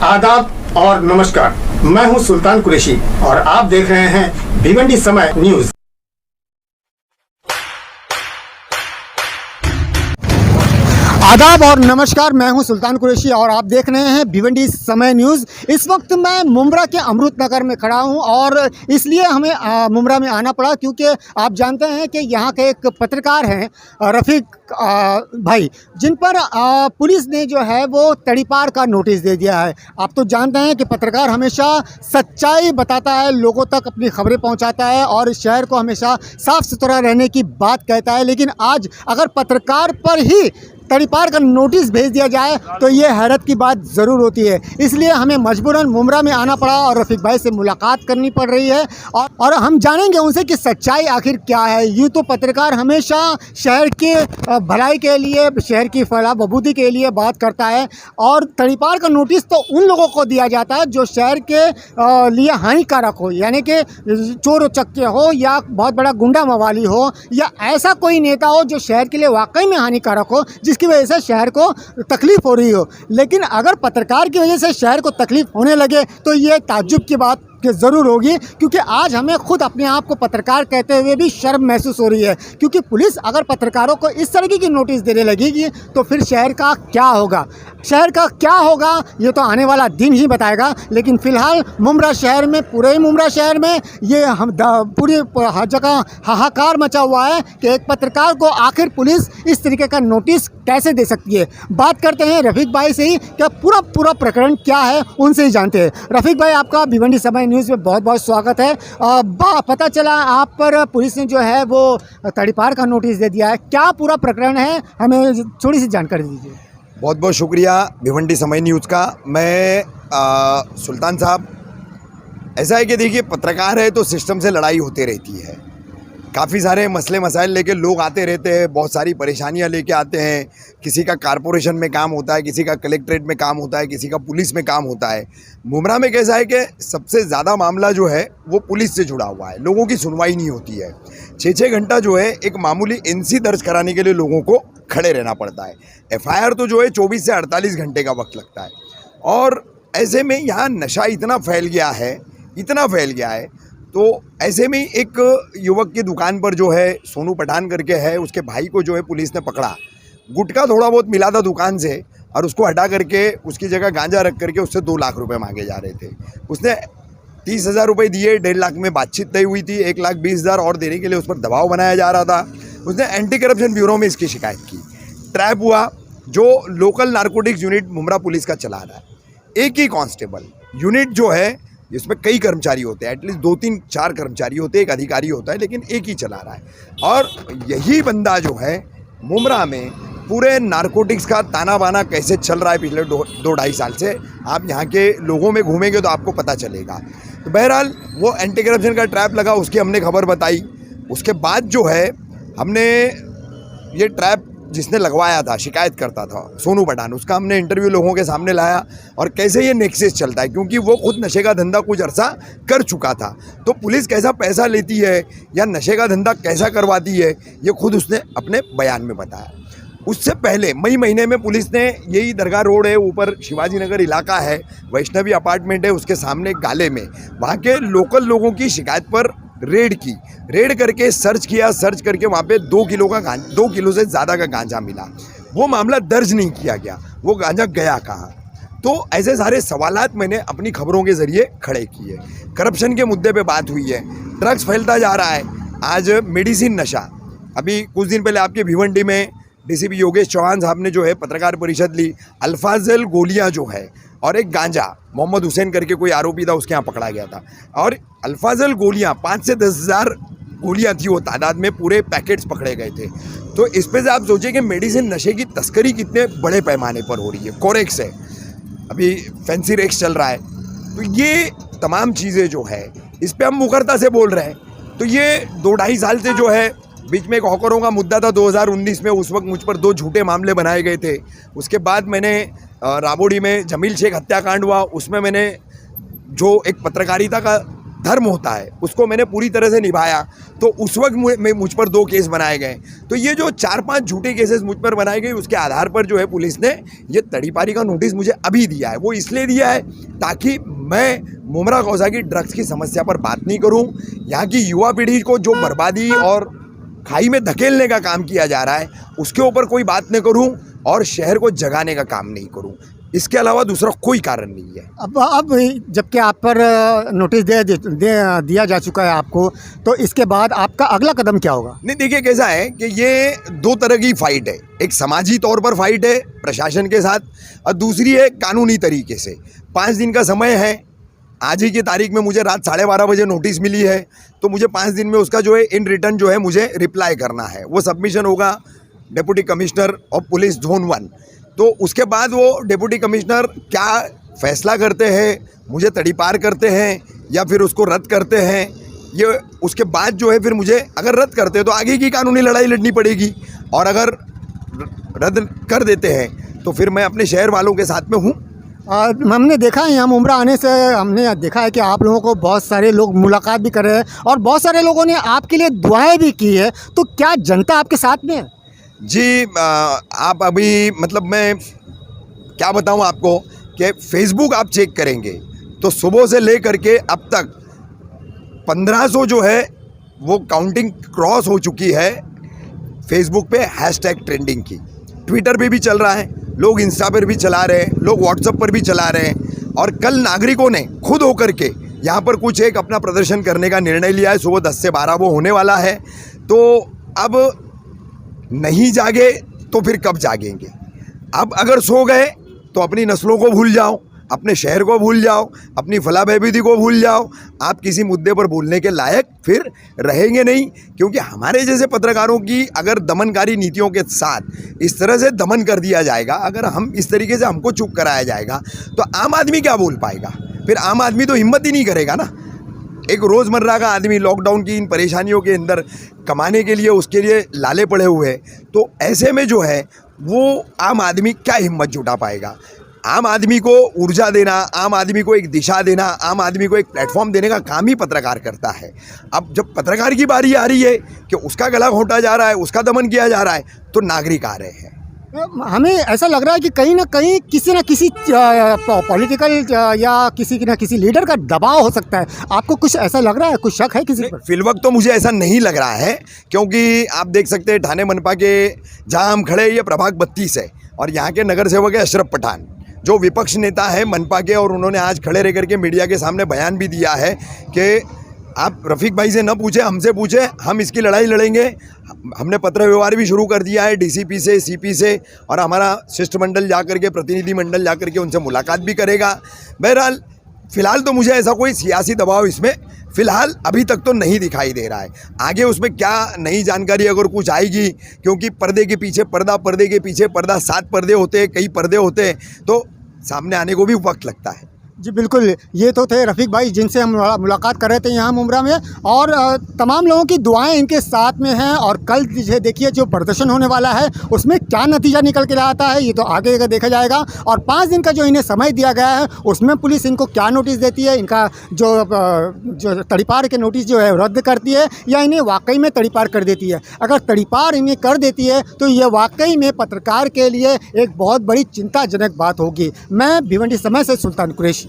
आदाब और नमस्कार। मैं हूं सुल्तान कुरैशी और आप देख रहे हैं भिवंडी समय न्यूज। आदाब और नमस्कार, मैं हूं सुल्तान कुरैशी और आप देख रहे हैं भिवंडी समय न्यूज़। इस वक्त मैं मुमरा के अमृत नगर में खड़ा हूं और इसलिए हमें मुमरा में आना पड़ा क्योंकि आप जानते हैं कि यहाँ के एक पत्रकार हैं रफ़ीक भाई, जिन पर पुलिस ने जो है वो तड़ीपार का नोटिस दे दिया है। आप तो जानते हैं कि पत्रकार हमेशा सच्चाई बताता है, लोगों तक अपनी खबरें पहुँचाता है और इस शहर को हमेशा साफ़ सुथरा रहने की बात कहता है। लेकिन आज अगर पत्रकार पर ही तड़ीपार का नोटिस भेज दिया जाए तो ये हैरत की बात ज़रूर होती है। इसलिए हमें मजबूरन मुमरा में आना पड़ा और रफ़ीक भाई से मुलाकात करनी पड़ रही है और हम जानेंगे उनसे कि सच्चाई आखिर क्या है। यूँ तो पत्रकार हमेशा शहर के भलाई के लिए, शहर की फलाह बहबूदी के लिए बात करता है और तड़ीपार का नोटिस तो उन लोगों को दिया जाता है जो शहर के लिए हानिकारक हो, यानी कि चोर चक्के हो या बहुत बड़ा गुंडा मवाली हो या ऐसा कोई नेता हो जो शहर के लिए वाकई में हानिकारक हो, जिसकी वजह से शहर को तकलीफ हो रही हो। लेकिन अगर पत्रकार की वजह से शहर को तकलीफ होने लगे तो ये ताज्जुब की बात कि ज़रूर होगी, क्योंकि आज हमें खुद अपने आप को पत्रकार कहते हुए भी शर्म महसूस हो रही है। क्योंकि पुलिस अगर पत्रकारों को इस तरीके की नोटिस देने लगेगी तो फिर शहर का क्या होगा, शहर का क्या होगा ये तो आने वाला दिन ही बताएगा। लेकिन फ़िलहाल मुमरा शहर में, पूरे मुमरा शहर में ये हम पूरी हर जगह हाहाकार मचा हुआ है कि एक पत्रकार को आखिर पुलिस इस तरीके का नोटिस कैसे दे सकती है। बात करते हैं रफ़ीक भाई से ही कि पूरा प्रकरण क्या है, उनसे ही जानते हैं। रफ़ीक भाई, आपका भिवंडी समय न्यूज़ में बहुत बहुत स्वागत है। पता चला आप पर पुलिस ने जो है वो तड़ीपार का नोटिस दे दिया है, क्या पूरा प्रकरण है, हमें थोड़ी सी जानकारी दीजिए। बहुत बहुत शुक्रिया भिवंडी समय न्यूज़ का। मैं सुल्तान साहब, ऐसा है कि देखिए, पत्रकार है तो सिस्टम से लड़ाई होती रहती है। काफ़ी सारे मसले मसाइल लेके लोग आते रहते हैं, बहुत सारी परेशानियां लेके आते हैं। किसी का कारपोरेशन में काम होता है, किसी का कलेक्ट्रेट में काम होता है, किसी का पुलिस में काम होता है। मुमरा में कैसा है कि सबसे ज़्यादा मामला जो है वो पुलिस से जुड़ा हुआ है, लोगों की सुनवाई नहीं होती है। 6-6 घंटा जो है एक मामूली NC दर्ज कराने के लिए लोगों को खड़े रहना पड़ता है। FIR तो जो है 24 से 48 घंटे का वक्त लगता है। और ऐसे में यहाँ नशा इतना फैल गया है, तो ऐसे में एक युवक की दुकान पर जो है सोनू पठान करके है, उसके भाई को जो है पुलिस ने पकड़ा। गुटखा थोड़ा बहुत मिला था दुकान से और उसको हटा करके उसकी जगह गांजा रख करके उससे 2 लाख रुपए मांगे जा रहे थे। उसने 30,000 रुपये दिए, 1.5 लाख में बातचीत तय हुई थी, 1,20,000 और देने के लिए उस पर दबाव बनाया जा रहा था। उसने एंटी करप्शन ब्यूरो में इसकी शिकायत की। ट्रैप हुआ, जो local narcotics unit Mumbra police का चला रहा है। एक ही कांस्टेबल यूनिट जो है, जिसमें कई कर्मचारी होते हैं, एटलीस्ट 2-3-4 कर्मचारी होते हैं, एक अधिकारी होता है, लेकिन एक ही चला रहा है। और यही बंदा जो है मुमरा में पूरे नारकोटिक्स का ताना बाना कैसे चल रहा है पिछले 2-2.5 साल से, आप यहाँ के लोगों में घूमेंगे तो आपको पता चलेगा। तो बहरहाल वो एंटी करप्शन का ट्रैप लगा, उसकी हमने खबर बताई। उसके बाद जो है हमने ये ट्रैप जिसने लगवाया था, शिकायत करता था सोनू पठान, उसका हमने इंटरव्यू लोगों के सामने लाया और कैसे ये नेक्सस चलता है, क्योंकि वो खुद नशे का धंधा कुछ अरसा कर चुका था। तो पुलिस कैसा पैसा लेती है या नशे का धंधा कैसा करवाती है, ये खुद उसने अपने बयान में बताया। उससे पहले मई महीने में पुलिस ने यही दरगाह रोड है, ऊपर शिवाजी नगर इलाका है, वैष्णवी अपार्टमेंट है, उसके सामने गाले में वहाँ के लोकल लोगों की शिकायत पर रेड करके सर्च किया। सर्च करके वहाँ पे 2 किलो से ज़्यादा का गांजा मिला। वो मामला दर्ज नहीं किया गया, वो गांजा गया कहाँ। तो ऐसे सारे सवालात मैंने अपनी खबरों के ज़रिए खड़े किए। करप्शन के मुद्दे पे बात हुई है, ड्रग्स फैलता जा रहा है। आज मेडिसिन नशा, अभी कुछ दिन पहले आपके भिवंडी में DCP योगेश चौहान साहब ने जो है पत्रकार परिषद ली। अल्फाजल गोलियां जो है और एक गांजा, मोहम्मद हुसैन करके कोई आरोपी था, उसके यहाँ पकड़ा गया था। और अल्फाजल गोलियां 5 से 10,000 गोलियां थी वो तादाद में, पूरे पैकेट्स पकड़े गए थे। तो इस पे से आप सोचिए कि मेडिसिन नशे की तस्करी कितने बड़े पैमाने पर हो रही है। कोरेक्स है, अभी फैंसी रेक्स चल रहा है। तो ये तमाम चीज़ें जो है, इस पर हम मुखरता से बोल रहे हैं। तो ये 2-2.5 साल से जो है, बीच में एक हॉकरों का मुद्दा था 2019 में, उस वक्त मुझ पर 2 झूठे मामले बनाए गए थे। उसके बाद मैंने राबोड़ी में जमील शेख हत्याकांड हुआ, उसमें मैंने जो एक पत्रकारिता का धर्म होता है उसको मैंने पूरी तरह से निभाया, तो उस वक्त मुझ पर 2 केस बनाए गए। तो ये जो 4-5 झूठे केसेस मुझ पर बनाए गए, उसके आधार पर जो है पुलिस ने ये तड़ीपारी का नोटिस मुझे अभी दिया है। वो इसलिए दिया है ताकि मैं मुमरा कौसा की ड्रग्स की समस्या पर बात नहीं करूं। यहाँ की युवा पीढ़ी को जो बर्बादी और खाई में धकेलने का काम किया जा रहा है उसके ऊपर कोई बात नहीं करूं, और शहर को जगाने का काम नहीं करूं। इसके अलावा दूसरा कोई कारण नहीं है। अब जबकि आप पर नोटिस दिया जा चुका है आपको, तो इसके बाद आपका अगला कदम क्या होगा? नहीं, देखिए कैसा है कि ये 2 तरह की फाइट है। एक समाजी तौर पर फाइट है प्रशासन के साथ, और दूसरी है कानूनी तरीके से। 5 दिन का समय है। आज ही की तारीख में मुझे रात 12:30 बजे नोटिस मिली है, तो मुझे 5 दिन में उसका जो है इन रिटर्न जो है मुझे रिप्लाई करना है। वो सबमिशन होगा deputy commissioner of police zone 1। तो उसके बाद वो डिप्टी कमिश्नर क्या फैसला करते हैं, मुझे तड़ीपार करते हैं या फिर उसको रद्द करते हैं, ये उसके बाद जो है फिर मुझे अगर रद्द करते हैं तो आगे की कानूनी लड़ाई लड़नी पड़ेगी, और अगर रद्द कर देते हैं तो फिर मैं अपने शहर वालों के साथ में हूँ। हमने देखा है यहाँ मुमरा आने से, हमने देखा है कि आप लोगों को बहुत सारे लोग मुलाकात भी कर रहे हैं और बहुत सारे लोगों ने आपके लिए दुआएं भी की है। तो क्या जनता आपके साथ में है? जी, आप अभी मतलब मैं क्या बताऊं आपको कि फेसबुक आप चेक करेंगे तो सुबह से लेकर के अब तक 1500 जो है वो काउंटिंग क्रॉस हो चुकी है फेसबुक पे हैशटैग ट्रेंडिंग की। ट्विटर पे भी चल रहा है, लोग इंस्टा पर भी चला रहे हैं, लोग व्हाट्सएप पर भी चला रहे हैं। और कल नागरिकों ने खुद होकर के यहाँ पर कुछ एक अपना प्रदर्शन करने का निर्णय लिया है। सुबह 10 से 12 वो होने वाला है। तो अब नहीं जागे तो फिर कब जागेंगे? अब अगर सो गए तो अपनी नस्लों को भूल जाओ, अपने शहर को भूल जाओ, अपनी फलाह बहबूदी को भूल जाओ। आप किसी मुद्दे पर बोलने के लायक फिर रहेंगे नहीं, क्योंकि हमारे जैसे पत्रकारों की अगर दमनकारी नीतियों के साथ इस तरह से दमन कर दिया जाएगा, अगर हम इस तरीके से हमको चुप कराया जाएगा तो आम आदमी क्या बोल पाएगा? फिर आम आदमी तो हिम्मत ही नहीं करेगा ना। एक रोज़मर्रा का आदमी लॉकडाउन की इन परेशानियों के अंदर कमाने के लिए उसके लिए लाले पड़े हुए हैं, तो ऐसे में जो है वो आम आदमी क्या हिम्मत जुटा पाएगा? आम आदमी को ऊर्जा देना, आम आदमी को एक दिशा देना, आम आदमी को एक प्लेटफॉर्म देने का काम ही पत्रकार करता है। अब जब पत्रकार की बारी आ रही है कि उसका गला घोंटा जा रहा है, उसका दमन किया जा रहा है, तो नागरिक आ रहे हैं। हमें ऐसा लग रहा है कि कहीं ना कहीं किसी न किसी पॉलिटिकल या किसी न किसी लीडर का दबाव हो सकता है। आपको कुछ ऐसा लग रहा है? कुछ शक है किसी पर? फिलवक्त तो मुझे ऐसा नहीं लग रहा है, क्योंकि आप देख सकते हैं ठाणे मनपा के जहां हम खड़े ये प्रभाग 32 है, और यहाँ के नगर सेवक है अशरफ पठान, जो विपक्ष नेता है मनपा के, और उन्होंने आज खड़े रह करके मीडिया के सामने बयान भी दिया है कि आप रफ़ीक भाई से न पूछे, हमसे पूछे, हम इसकी लड़ाई लड़ेंगे। हमने पत्र व्यवहार भी शुरू कर दिया है डीसीपी से, सीपी से, और हमारा शिष्टमंडल जा करके, प्रतिनिधि मंडल जा करके उनसे मुलाकात भी करेगा। बहरहाल फ़िलहाल तो मुझे ऐसा कोई सियासी दबाव इसमें फ़िलहाल अभी तक तो नहीं दिखाई दे रहा है। आगे उसमें क्या नई जानकारी अगर कुछ आएगी, क्योंकि पर्दे के पीछे पर्दा, पर्दे के पीछे पर्दा, 7 पर्दे होते हैं, कई पर्दे होते हैं, तो सामने आने को भी वक्त लगता है। जी बिल्कुल, ये तो थे रफ़ीक भाई जिनसे हम मुलाकात कर रहे थे यहाँ मुमरा में, और तमाम लोगों की दुआएं इनके साथ में हैं। और कल देखिए जो प्रदर्शन होने वाला है उसमें क्या नतीजा निकल के आता है ये तो आगे का देखा जाएगा। और 5 दिन का जो इन्हें समय दिया गया है उसमें पुलिस इनको क्या नोटिस देती है, इनका जो तड़ीपार के नोटिस जो है रद्द करती है, या इन्हें वाकई में तड़ीपार कर देती है। अगर तड़ीपार इन्हें कर देती है तो ये वाकई में पत्रकार के लिए एक बहुत बड़ी चिंताजनक बात होगी। मैं भिवंडी समय से सुल्तान कुरैशी।